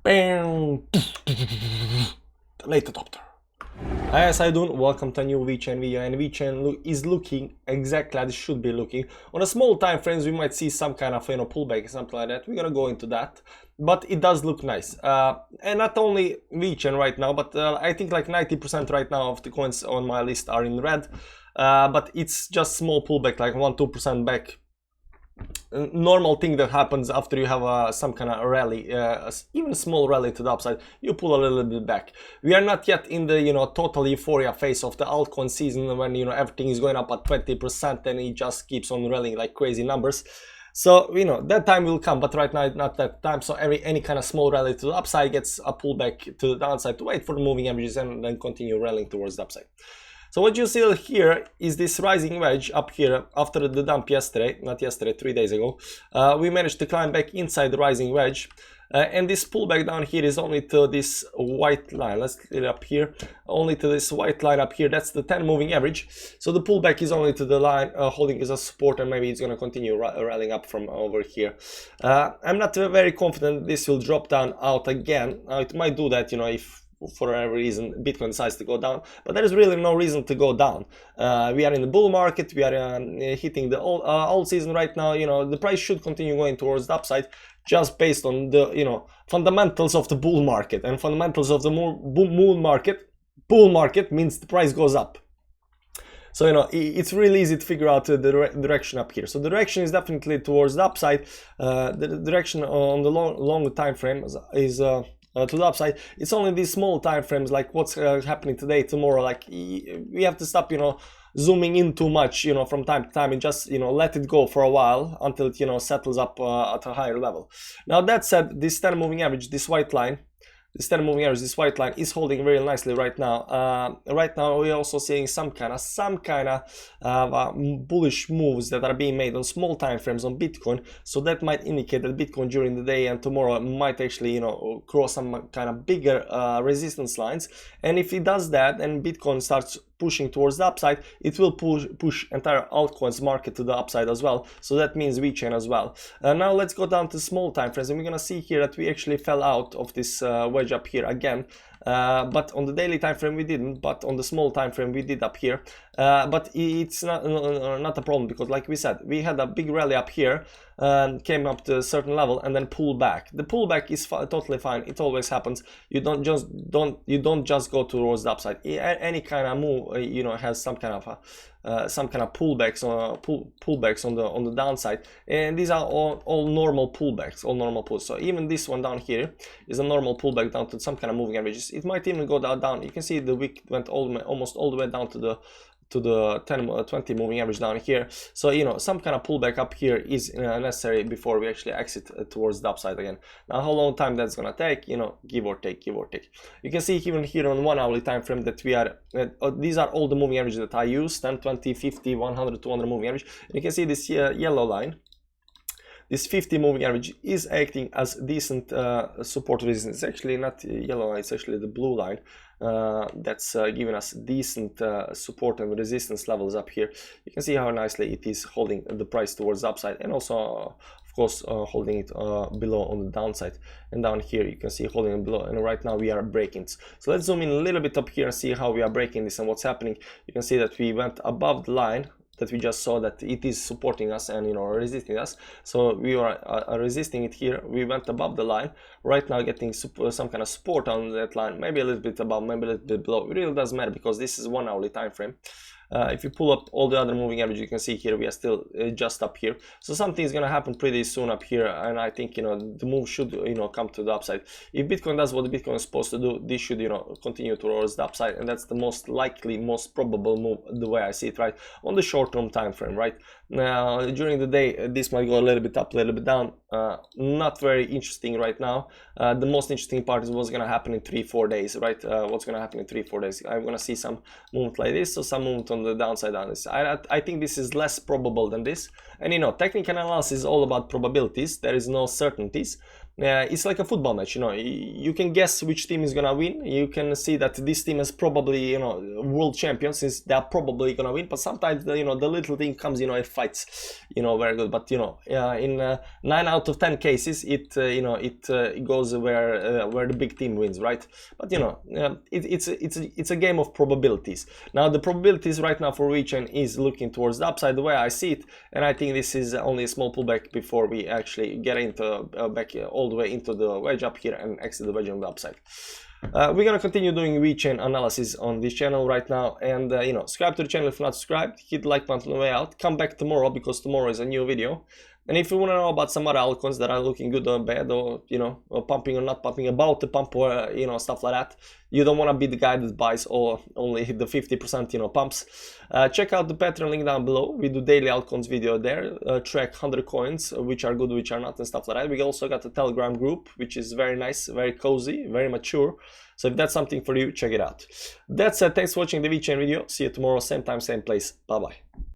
Bam! Late adopter. Hi guys, how you doing? Welcome to a new VeChain video, and VeChain is looking exactly as it should be looking. On a small time frames, we might see some kind of pullback, something like that. We're gonna go into that, but it does look nice. And not only VeChain right now, but I think like 90% right now of the coins on my list are in red. But it's just small pullback, like 1-2% back. Normal thing that happens after you have some kind of rally, even a small rally to the upside, you pull a little bit back. We are not yet in the total euphoria phase of the altcoin season when everything is going up at 20% and it just keeps on rallying like crazy numbers. So that time will come, but right now it's not that time. So any kind of small rally to the upside gets a pullback to the downside to wait for the moving averages and then continue rallying towards the upside. So what you see here is this rising wedge up here after the dump yesterday, not yesterday, 3 days ago. We managed to climb back inside the rising wedge. And this pullback down here is only to this white line. Let's clear it up here. Only to this white line up here. That's the 10 moving average. So the pullback is only to the line holding as a support, and maybe it's going to continue rallying up from over here. I'm not very confident this will drop down out again. It might do that, if for whatever reason Bitcoin decides to go down, but there is really no reason to go down. We are in the bull market. We are hitting the all season right now. The price should continue going towards the upside just based on the fundamentals of the bull market and fundamentals of the bull market. Bull market means the price goes up. So it's really easy to figure out the direction up here. So the direction is definitely towards the upside. The direction on the long time frame is to the upside. It's only these small time frames, like what's happening today, tomorrow. Like we have to stop zooming in too much from time to time and just let it go for a while until it settles up at a higher level. Now that said, this 10 moving average, this white line, this 10 moving average, this white line is holding very nicely right now. Right now we're also seeing some kind of bullish moves that are being made on small time frames on Bitcoin. So that might indicate that Bitcoin during the day and tomorrow might actually cross some kind of bigger resistance lines. And if it does that and Bitcoin starts pushing towards the upside, it will push entire altcoins market to the upside as well. So that means VeChain as well. Now let's go down to small time frames, and we're gonna see here that we actually fell out of this wedge up here again. But on the daily time frame we didn't, but on the small time frame we did up here. But it's not a problem, because like we said, we had a big rally up here and came up to a certain level and then pull back. The pullback is totally fine. It always happens. You don't just go towards the upside. Any kind of move has some kind of pullbacks on the downside, and these are all normal pullbacks, all normal pulls. So even this one down here is a normal pullback down to some kind of moving averages. It might even go down. You can see the wick went almost all the way down to the 10-20 moving average down here. So some kind of pullback up here is necessary before we actually exit towards the upside again. Now how long time that's gonna take, give or take. You can see even here on 1 hourly time frame that we are these are all the moving averages that I use: 10, 20, 50, 100, 200 moving average. And you can see this yellow line. This 50 moving average is acting as decent support resistance. It's actually not yellow line, it's actually the blue line that's giving us decent support and resistance levels up here. You can see how nicely it is holding the price towards the upside, and also of course holding it below on the downside. And down here you can see holding it below, and right now we are breaking. So let's zoom in a little bit up here and see how we are breaking this and what's happening. You can see that we went above the line that we just saw, that it is supporting us and resisting us. So we are resisting it here. We went above the line, right now getting some kind of support on that line, maybe a little bit above, maybe a little bit below. It really doesn't matter, because this is 1 hourly time frame. If you pull up all the other moving averages, you can see here we are still just up here. So something is going to happen pretty soon up here, and I think the move should come to the upside. If Bitcoin does what Bitcoin is supposed to do, this should continue towards the upside, and that's the most likely, most probable move, the way I see it, right, on the short-term time frame. Right now during the day this might go a little bit up, a little bit down. Not very interesting right now. The most interesting part is what's going to happen in 3-4 days, right? What's going to happen in 3-4 days. I'm going to see some movement like this, so some movement on the downside on this. I think this is less probable than this. And technical analysis is all about probabilities. There is no certainties. it's like a football match, you know. You can guess which team is gonna win. You can see that this team is probably, you know, world champions, since they're probably gonna win. But sometimes, you know, the little thing comes, you know, it fights, you know, very good. But you know, in 9 out of 10 cases, it you know, it goes where the big team wins, right? But you know, it's a game of probabilities. Now the probabilities right now for VeChain is looking towards the upside, the way I see it, and I think this is only a small pullback before we actually get into back all the way into the wedge up here and exit the wedge on the upside. We're gonna continue doing VeChain analysis on this channel right now, and you know, subscribe to the channel if you're not subscribed, hit the like button on the way out, come back tomorrow because tomorrow is a new video. And if you want to know about some other altcoins that are looking good or bad, or you know, or pumping or not pumping, about the pump, or you know, stuff like that, you don't want to be the guy that buys or only hit the 50%, you know, pumps. Check out the Patreon link down below. We do daily altcoins video there. Track 100 coins, which are good, which are not, and stuff like that. We also got a Telegram group, which is very nice, very cozy, very mature. So if that's something for you, check it out. That's it. Thanks for watching the VeChain video. See you tomorrow, same time, same place. Bye bye.